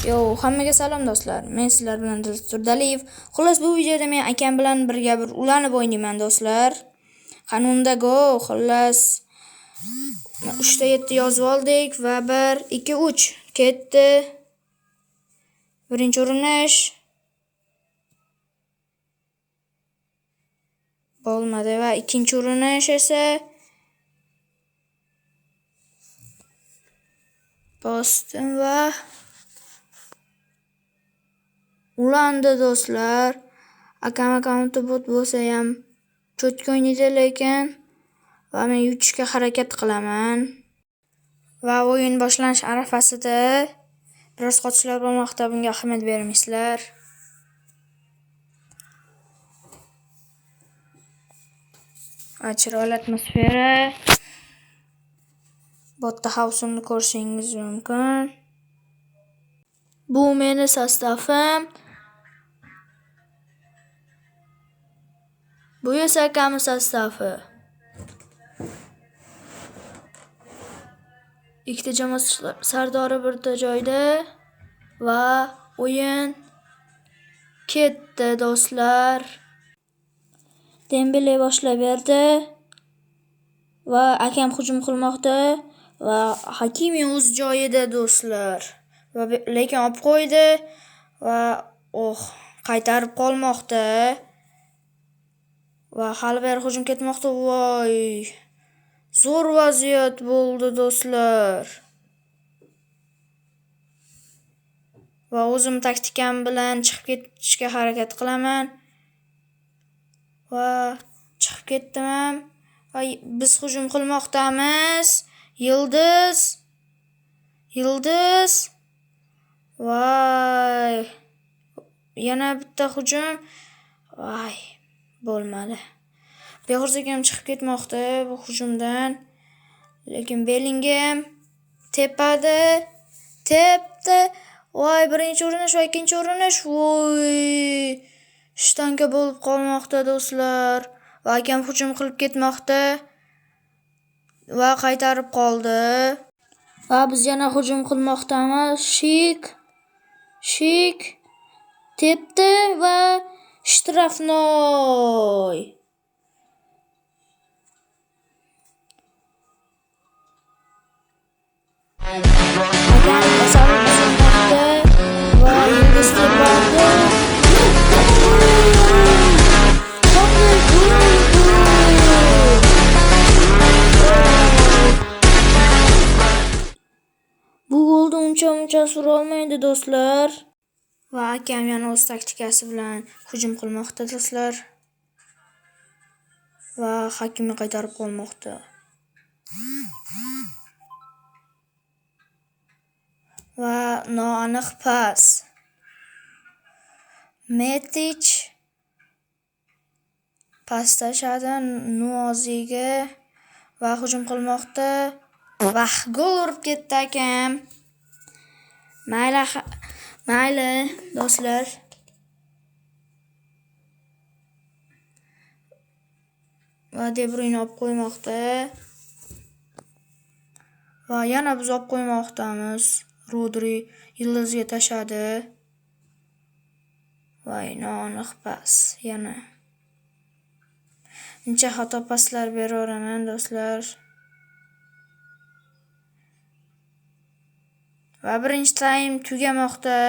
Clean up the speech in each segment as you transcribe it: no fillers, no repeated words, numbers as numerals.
Yo, hammaga salom do'stlar. Men sizlar bilan Daliyev. Xullas bu videoda men akam bilan birga bir ulanib o'ynayman do'stlar. Qanunda go, xullas 3 ta 7 yozib oldik va 1 2 3 ketdi. Birinchi urinish bo'lmadi va ikkinchi urinish esa bosdim va ulandi do'stlar. Akam akkaunti bot bo'lsa ham cho'tka o'ynaydi lekin va men yutishga harakat qilaman. Va o'yin boshlanish arafasida biroz qochishlar bo'lmoqda, bunga ahamiyat bermaysizlar. Chiroyli atmosfera. Botda havsumni ko'rishingiz mumkin. Bu meni sostavim. Bu esa akamning sostavi. Ikkita jamoa sardori birda joyda va o'yin ketdi do'stlar. Dembele boshlab berdi va akam hujum qilmoqda va Hakimi o'z joyida do'stlar. Va lekin olib qo'ydi va qaytarib qolmoqda. Va hali bir hujum ketmoqda. Voy! Zo'r vaziyat bo'ldi do'stlar. Va o'zim taktikam bilan chiqib ketishga harakat qilaman. Va chiqib ketdim. Va biz hujum qilmoqdamiz. Yildiz. Voy! Yana bitta hujum. Voy! Bo'lmadi. Behursekam chiqib ketmoqda bu hujumdan. Lekin Bellingham tepdi. Voy, birinchi urinish va ikkinchi urinish. Voy! Shtanka bo'lib qolmoqda do'stlar. Va akam hujum qilib ketmoqda. Va qaytarib qoldi. Va biz yana hujum qilmoqdamiz. Shik tepdi va shtrafnoy. Bu golda uncha sura olmaydi do'stlar. Va akam yana o'z taktikasi bilan hujum qilmoqda do'stlar. Va Hakimi qaytarib qolmoqda. Va noaniq pas. Metic pas tashadi Nuoziga va hujum qilmoqda. Va gol urib ketdi akam. Mayli do'stlar. Va De Bruyne olib qo'ymoqda. Va yana biz olib qo'ymoqdamiz. Rodri Yildizga tashadi. Voy, noaniq pas yana. Uncha xato paslar beraveraman do'stlar. Va birinchi taym tugamoqda.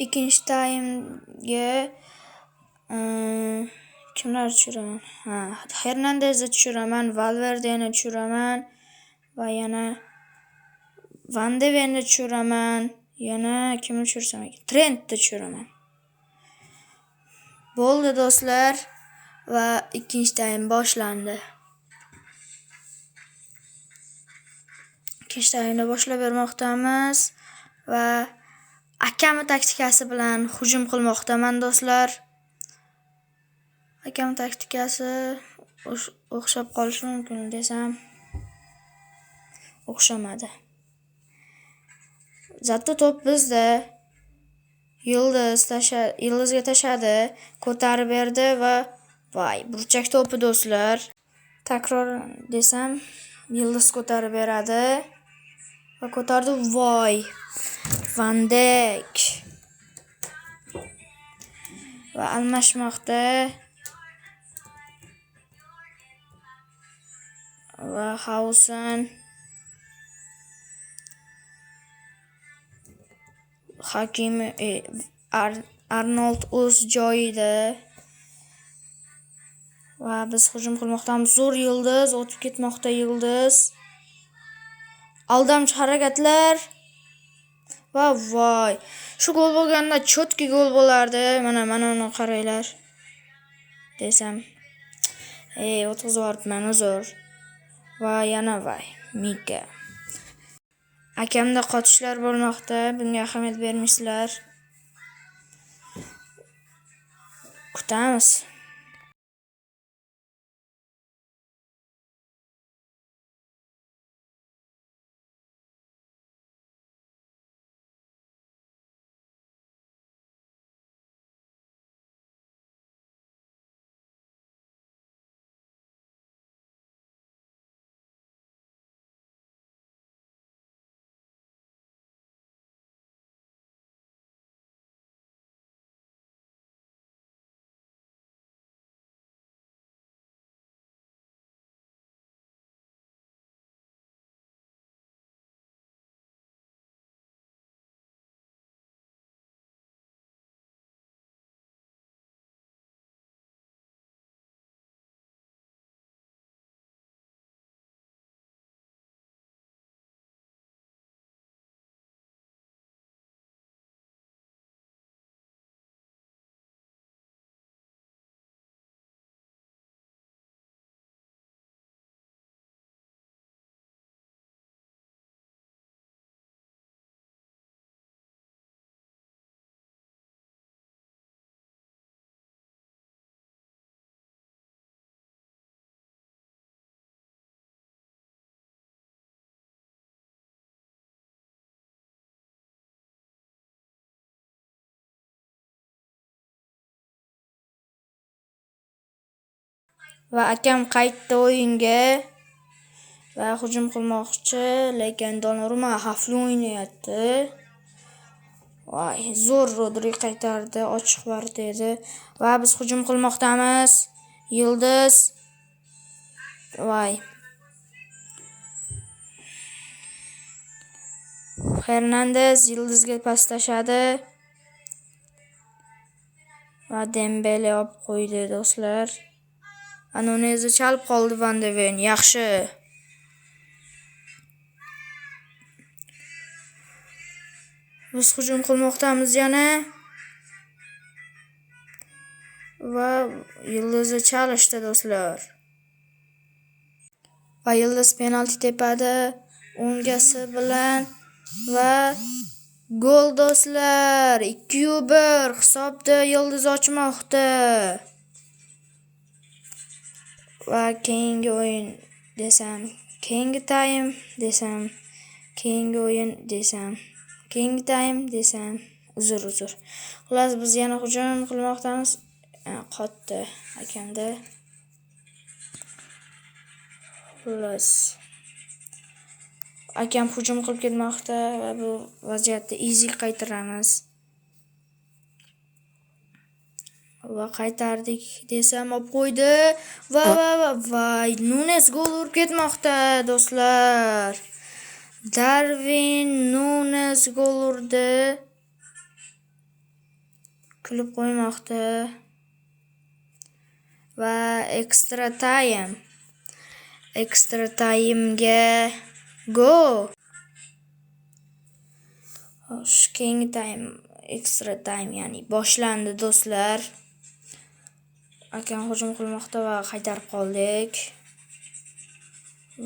Ikkinchi taymga kimlar tushiraman? Hernandezni tushiraman, Valverdeni tushiraman va yana Van de Venni tushiraman. Yana kimni tushirsam ekan? Trentni tushiraman. Bo'ldi do'stlar va ikkinchi taym boshlandi. Ikkinchi taymni boshlab bermoqdamiz va akam taktikasi bilan hujum qilmoqdaman do'stlar. Akam taktikasi o'xshab qolishi mumkin desam o'xshamadi. Zato to'p bizda. Yildizga tashadi, ko'tarib berdi va voy, burchak to'pi do'stlar. Takror desam Yıldız ko'tarib beradi. Va ko'tardi. Voy. Van Dijk. Va almashmoqda. Va Hausen. Hakimi Arnold o'z joyida. Va biz hujum qilmoqdamiz. Zo'r Yıldız o'tib ketmoqda Yıldız. Aldamchi harakatlar. Va voy. Shu gol bo'lganda chotki gol bo'lardi. Mana uni qaranglar. Desam. O'tkazib yuboribman uzr. Va yana voy. Mika. Akamda qotishlar bo'lmoqda. Bunga ahamiyat bermaysizlar. Kutamiz. Va akam qaytdi o'yinga. Va hujum qilmoqchi, lekin Donnarumma xavfli o'ynayapti. Voy, zo'r Rodri qaytardi, ochiq bor dedi. Va biz hujum qilmoqdamiz. Yıldız. Voy. Hernandez Yıldızga pas tashadi. Va Dembele olib qo'ydi do'stlar. Anonezi chalib qoldi Van de Ven. Yaxshi. Biz hujum qilmoqdamiz yana. Va Yıldızı chalishdi do'stlar. Va Yıldız penalti tepadi. O'ngasi bilan va gol do'stlar. 2-1 hisobda Yıldız ochmoqda. Va keyingi o'yin desam, keyingi time desam, keyingi o'yin desam, keyingi time desam, uzr. Xullas biz yana hujum qilmoqdamiz. Qotdi akamda. Xullas akam hujum qilib ketmoqda va bu vaziyatda easy qaytaramiz. Va qaytardik desam olib qo'ydi. Va Nunes gol urib ketmoqda do'stlar. Darwin Nunes gol urdi. Kulib qo'ymoqda. Va extra time'ga go. Keyingi time extra time ya'ni boshlandi do'stlar. Akam hujum qilmoqda va qaytarib qoldik.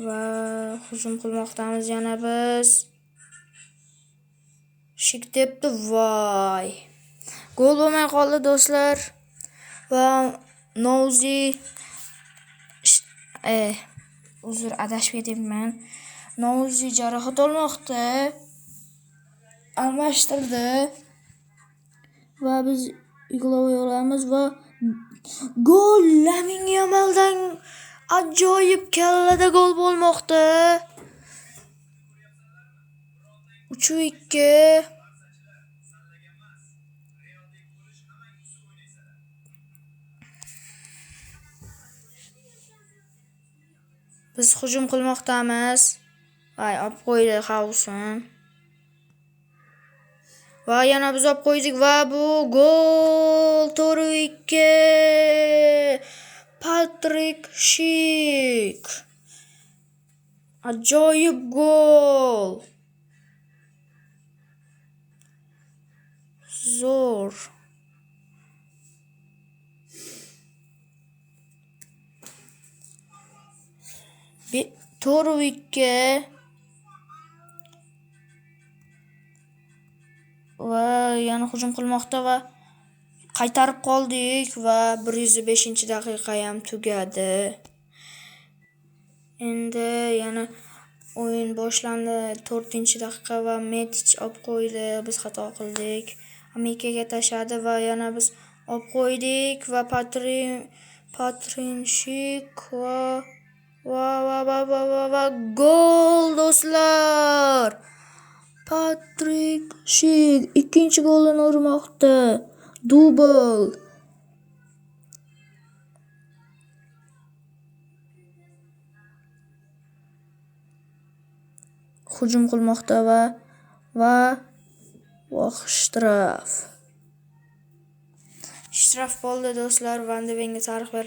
Va hujum qilmoqdamiz yana biz. Shik debdi, voy. Gol bo'lmay qoldi do'stlar. Va Nouzi uzr adashib ketibman. Nouzi jarohat olmoqda. Almashtirdi. Va biz ig'lovga olamiz va gol Lamine Yamaldan Ajoyib kallada gol bo'lmoqda. 3-2. Biz hujum qilmoqdamiz. Voy, olib qo'ydi Hauson. Va yana biz olib qo'ydik va bu gol. 4-2. Patrik Shik. Ajoyib gol. Zo'r. To'rvikka va yana hujum qilmoqda va qaytarib qoldik va 105-daqiqa ham tugadi. Endi yana o'yin boshlandi. 4-daqiqa va Metich olib qo'ydi. Biz xato qildik. Amikaga tashladi va yana biz olib qo'ydik va Patrinshik va gol do'stlar. Patrik Shik ikkinchi golini urmoqda. Dubl. Hujum qilmoqda va shtraf. Shtraf bo'ldi do'stlar. Van de Venga tarix ber.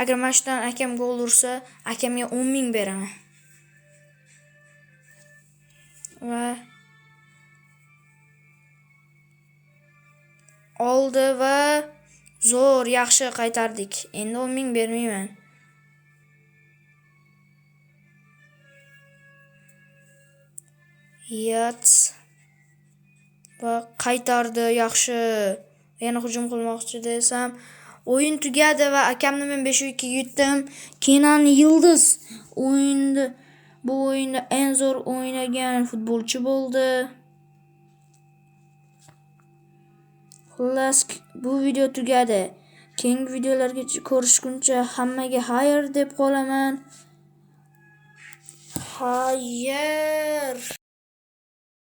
Agar mashdan akam gol ursa, akamga 10,000 beraman. Va oldi va zo'r, yaxshi qaytardik. Endi 10,000 bermayman. Yat va qaytardi, yaxshi. Yana hujum qilmoqchi desam, o'yin tugadi va akamni men 5-2 yutdim. Kenan Yildiz bu o'yinda eng zo'r o'ynagan futbolchi bo'ldi. Xullas, bu video tugadi. Keyingi videolarga ko'rishguncha hammaga xayr deb qolaman. Xayr.